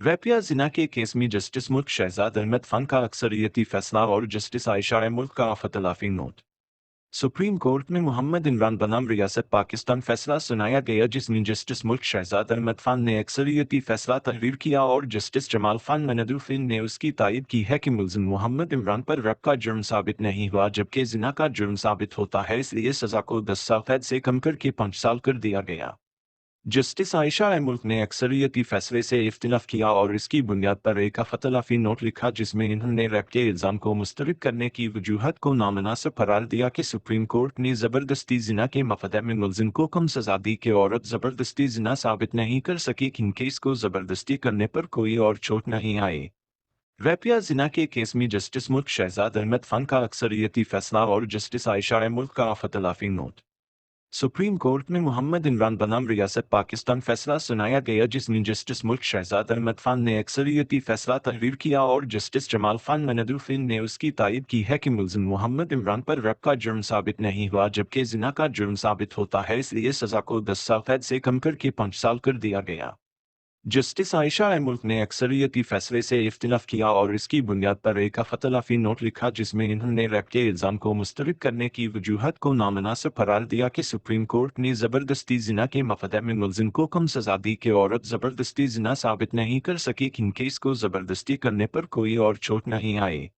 रैपिया जिना के केस में जस्टिस मुल्क शहजाद अहमद खान का अक्सरियती फैसला और जस्टिस आयशा मुल्क का आफतलाफी नोट। सुप्रीम कोर्ट में मोहम्मद इमरान बनाम रियासत पाकिस्तान फैसला सुनाया गया जिसमें जस्टिस मुल्क शहजाद अहमद खान ने अक्सरियती फैसला तहरीर किया और जस्टिस जमाल खान मनदुफिन ने उसकी तायद की है कि मुल्जिम मोहम्मद इमरान पर रैप का जुर्म साबित नहीं हुआ जबकि जिना का जुर्म साबित होता है, इसलिए सजा को 10 साल कैद से कम करके 5 साल कर दिया गया। जस्टिस आयशा मुल्क ने अक्सरियती फैसले से इख्तिलाफ किया और इसकी बुनियाद पर एक अख्तलाफी नोट लिखा जिसमें इन्होंने रैप के इल्ज़ाम को मुस्तरद करने की वजूहत को नामनासिब करार दिया कि सुप्रीम कोर्ट ने ज़बरदस्ती जिना के मफदे में मुल्जिम को कम सजा दी कि औरत ज़बरदस्ती जिना साबित नहीं कर सकी कि इनके इसको ज़बरदस्ती करने पर कोई और चोट नहीं आई। रैपिया जिना के केस में जस्टिस मुल्क शहजाद अहमद खान का अक्सरियती फैसला और जस्टिस आयशा मुल्क का अख्तलाफी नोट। सुप्रीम कोर्ट में मोहम्मद इमरान बनाम रियासत पाकिस्तान फैसला सुनाया गया जिसमें जस्टिस मुल्क शहजाद अहमद खान ने अक्सरियती फैसला तहरीर किया और जस्टिस जमाल खान मनदुफिन ने उसकी तायद की है कि मुल्जिम मोहम्मद इमरान पर रैप का जुर्म साबित नहीं हुआ जबकि जिना का जुर्म साबित होता है, इसलिए सजा को 10 साल कैद से कम करके 5 साल कर दिया गया। जस्टिस आयशा मुल्क ने अक्सरियती फैसले से इख्तिलाफ किया और इसकी बुनियाद पर एक अख्तलाफी नोट लिखा जिसमें इन्होंने रैप के इल्ज़ाम को मुस्तरद करने की वजूहत को नामनासिब करार दिया कि सुप्रीम कोर्ट ने ज़बरदस्ती जिना के मफदे में मुल्जिम को कम सजा दी कि औरत ज़बरदस्ती जिना साबित नहीं कर सकी कि इनके इसको ज़बरदस्ती करने पर कोई और चोट नहीं आई।